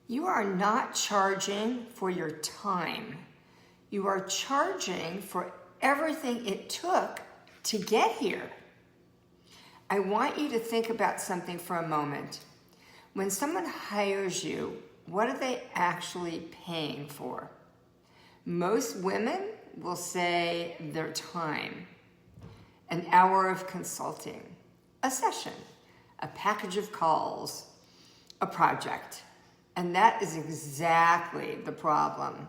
You are not charging for your time. You are charging for everything it took to get here. I want you to think about something for a moment. When someone hires you, what are they actually paying for? Most women will say their time, an hour of consulting, a session, a package of calls, a project. And that is exactly the problem.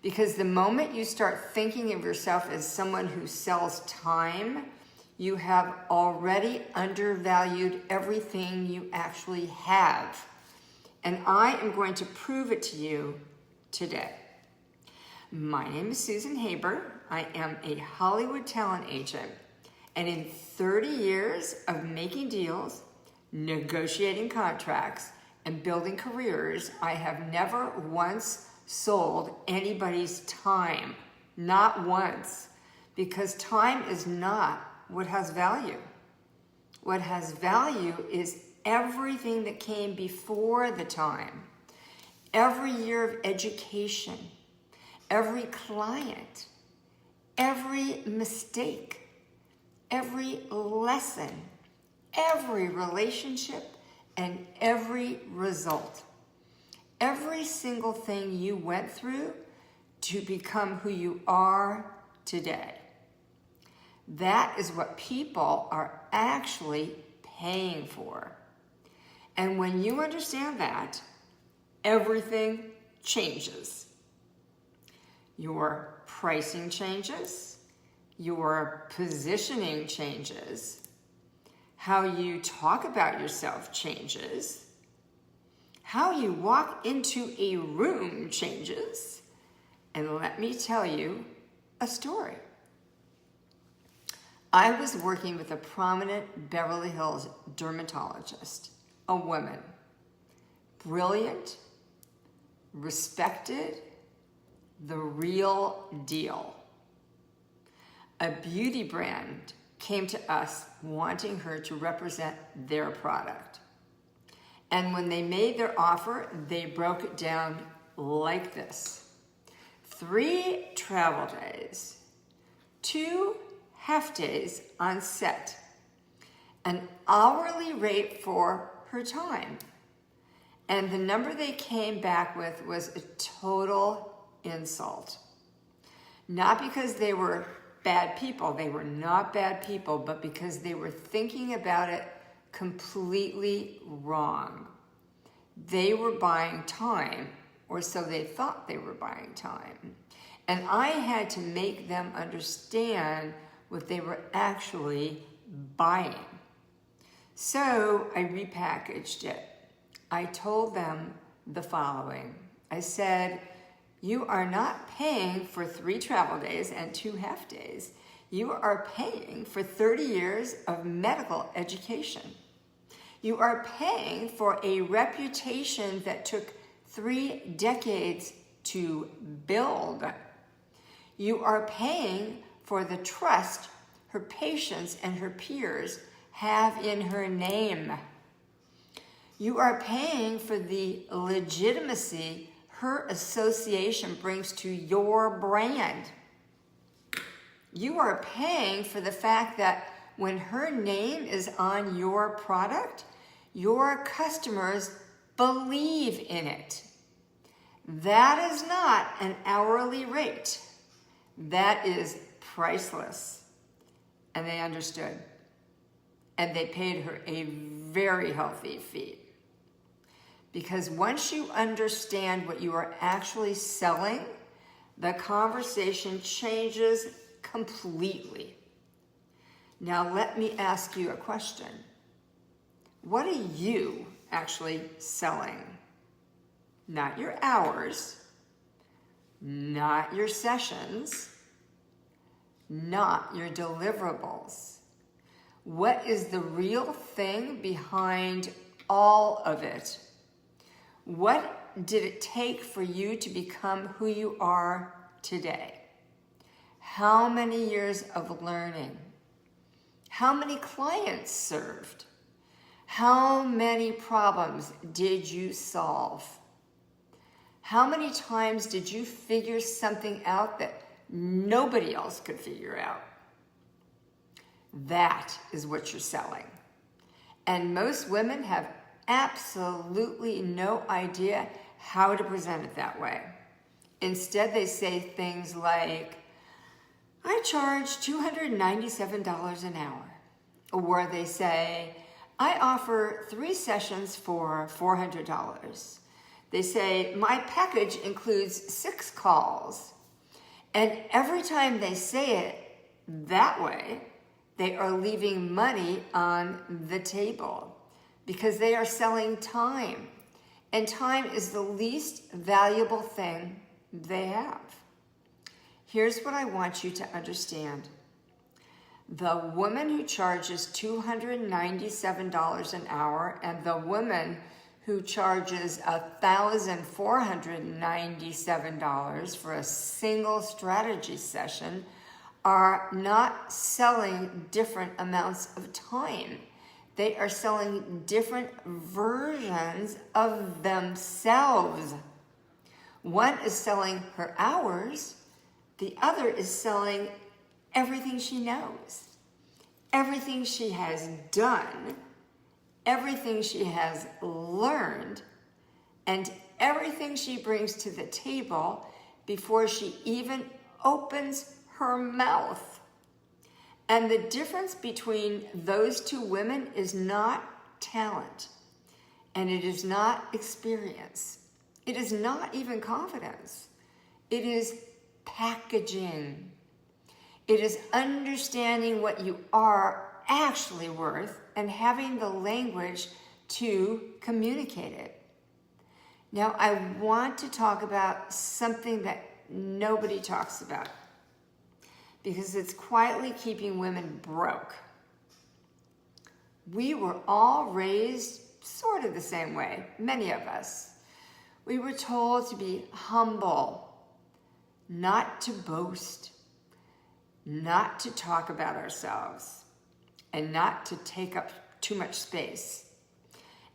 Because the moment you start thinking of yourself as someone who sells time, you have already undervalued everything you actually have. And I am going to prove it to you today. My name is Susan Haber. I am a Hollywood talent agent. And in 30 years of making deals, negotiating contracts, and building careers, I have never once sold anybody's time. Not once. Because time is not what has value. What has value is everything that came before the time. Every year of education, every client, every mistake, every lesson, every relationship, and every result. Every single thing you went through to become who you are today. That is what people are actually paying for. And when you understand that, everything changes. Your pricing changes, your positioning changes, how you talk about yourself changes, how you walk into a room changes, and let me tell you a story. I was working with a prominent Beverly Hills dermatologist, a woman, brilliant, respected, the real deal. A beauty brand came to us wanting her to represent their product. And when they made their offer, they broke it down like this. 3 travel days, 2 half days on set, an hourly rate for her time. And the number they came back with was a total insult. Not because they were bad people, they were not bad people, but because they were thinking about it completely wrong. They were buying time, or so they thought they were buying time. And I had to make them understand what they were actually buying. So I repackaged it. I told them the following. I said, you are not paying for 3 travel days and 2 half days. You are paying for 30 years of medical education. You are paying for a reputation that took 3 decades to build. You are paying for the trust her patients and her peers have in her name. You are paying for the legitimacy her association brings to your brand. You are paying for the fact that when her name is on your product, your customers believe in it. That is not an hourly rate. That is priceless. And they understood. And they paid her a very healthy fee. Because once you understand what you are actually selling, the conversation changes completely. Now let me ask you a question. What are you actually selling? Not your hours, not your sessions, not your deliverables. What is the real thing behind all of it? What did it take for you to become who you are today? How many years of learning? How many clients served? How many problems did you solve? How many times did you figure something out that nobody else could figure out? That is what you're selling. And most women have absolutely no idea how to present it that way. Instead, they say things like, I charge $297 an hour. Or they say, I offer 3 sessions for $400. They say, my package includes 6 calls. And every time they say it that way, they are leaving money on the table because they are selling time. And time is the least valuable thing they have. Here's what I want you to understand. The woman who charges $297 an hour and the woman who charges $1,497 for a single strategy session are not selling different amounts of time. They are selling different versions of themselves. One is selling her hours. The other is selling everything she knows, everything she has done, everything she has learned, and everything she brings to the table before she even opens her mouth. And the difference between those 2 women is not talent, and it is not experience. It is not even confidence. It is packaging. It is understanding what you are actually worth and having the language to communicate it. Now, I want to talk about something that nobody talks about because it's quietly keeping women broke. We were all raised sort of the same way, many of us. We were told to be humble, not to boast, not to talk about ourselves, and not to take up too much space.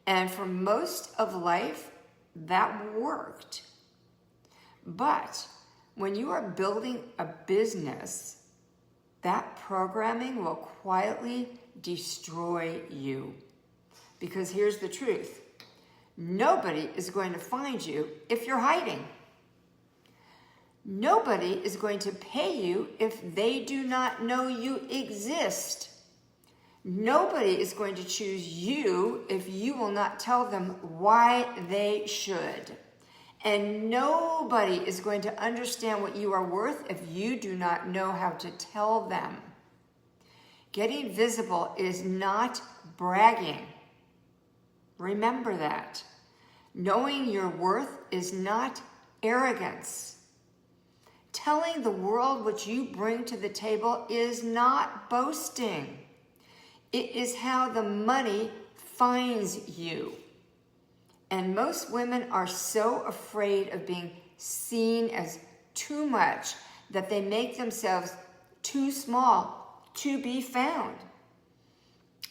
And for most of life, that worked. But when you are building a business, that programming will quietly destroy you. Because here's the truth. Nobody is going to find you if you're hiding. Nobody is going to pay you if they do not know you exist. Nobody is going to choose you if you will not tell them why they should. And nobody is going to understand what you are worth if you do not know how to tell them. Getting visible is not bragging. Remember that. Knowing your worth is not arrogance. Telling the world what you bring to the table is not boasting. It is how the money finds you. And most women are so afraid of being seen as too much that they make themselves too small to be found.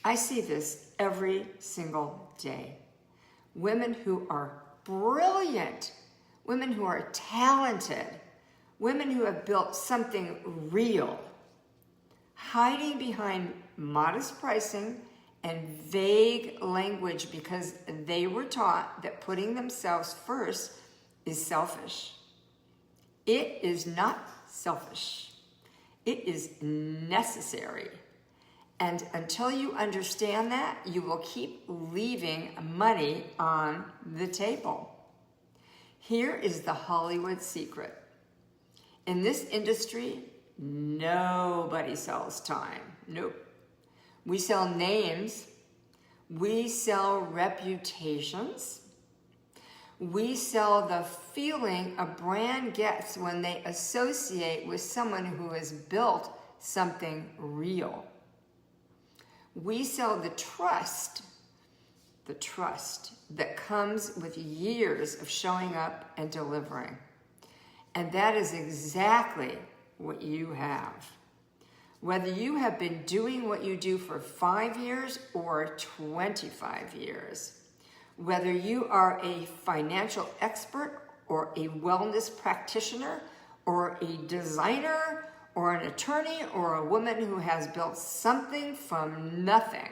I see this every single day. Women who are brilliant, women who are talented, women who have built something real, hiding behind modest pricing and vague language because they were taught that putting themselves first is selfish. It is not selfish. It is necessary. And until you understand that, you will keep leaving money on the table. Here is the Hollywood secret. In this industry, nobody sells time. Nope. We sell names. We sell reputations. We sell the feeling a brand gets when they associate with someone who has built something real. We sell the trust that comes with years of showing up and delivering. And that is exactly what you have. Whether you have been doing what you do for 5 years or 25 years, whether you are a financial expert or a wellness practitioner or a designer or an attorney or a woman who has built something from nothing.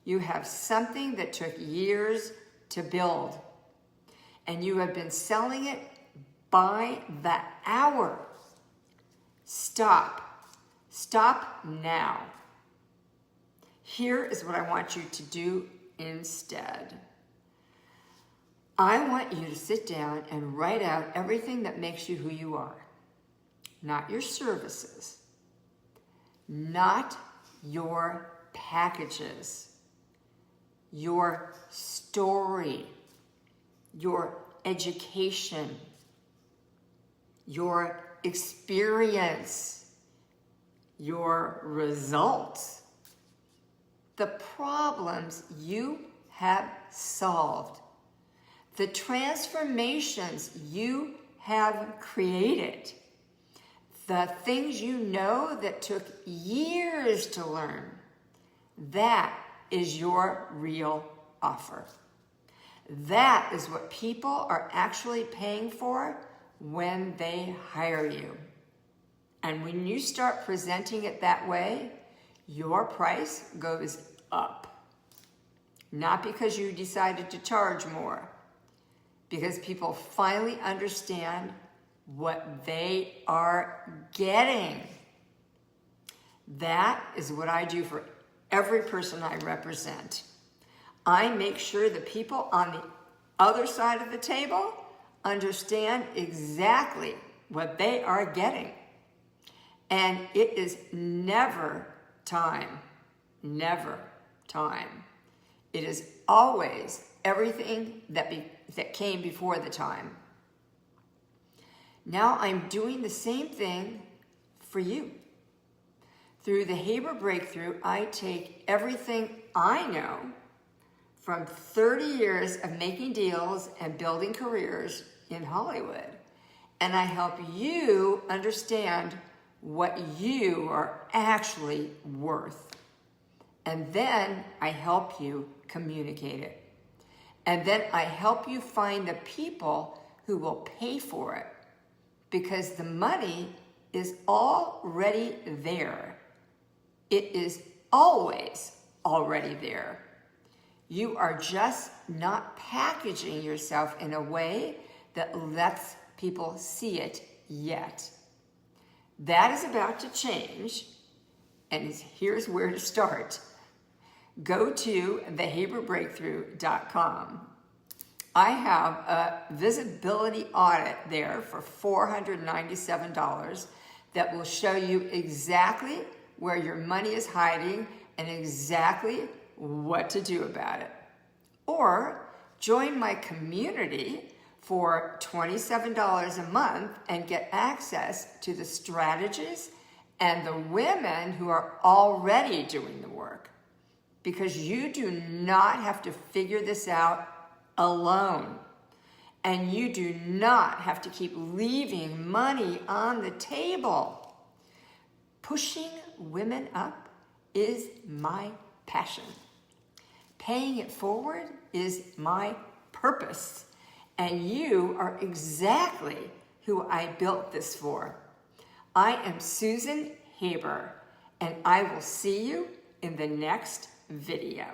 You have something that took years to build, and you have been selling it by the hour. Stop. Stop now. Here is what I want you to do instead. I want you to sit down and write out everything that makes you who you are. Not your services, not your packages, your story, your education, your experience, your results, the problems you have solved, the transformations you have created, the things you know that took years to learn. That is your real offer. That is what people are actually paying for when they hire you. And when you start presenting it that way, your price goes up. Not because you decided to charge more, because people finally understand what they are getting. That is what I do for every person I represent. I make sure the people on the other side of the table understand exactly what they are getting. And it is never time. It is always everything that came before the time. Now I'm doing the same thing for you. Through the Haber Breakthrough, I take everything I know from 30 years of making deals and building careers in Hollywood, and I help you understand what you are actually worth. And then I help you communicate it. And then I help you find the people who will pay for it, because the money is already there. It is always already there. You are just not packaging yourself in a way that lets people see it yet. That is about to change, and here's where to start. Go to thehaberbreakthrough.com. I have a visibility audit there for $497 that will show you exactly where your money is hiding and exactly what to do about it. Or join my community for $27 a month and get access to the strategies and the women who are already doing the work. Because you do not have to figure this out alone. And you do not have to keep leaving money on the table. Pushing women up is my passion. Paying it forward is my purpose. And you are exactly who I built this for. I am Susan Haber, and I will see you in the next video.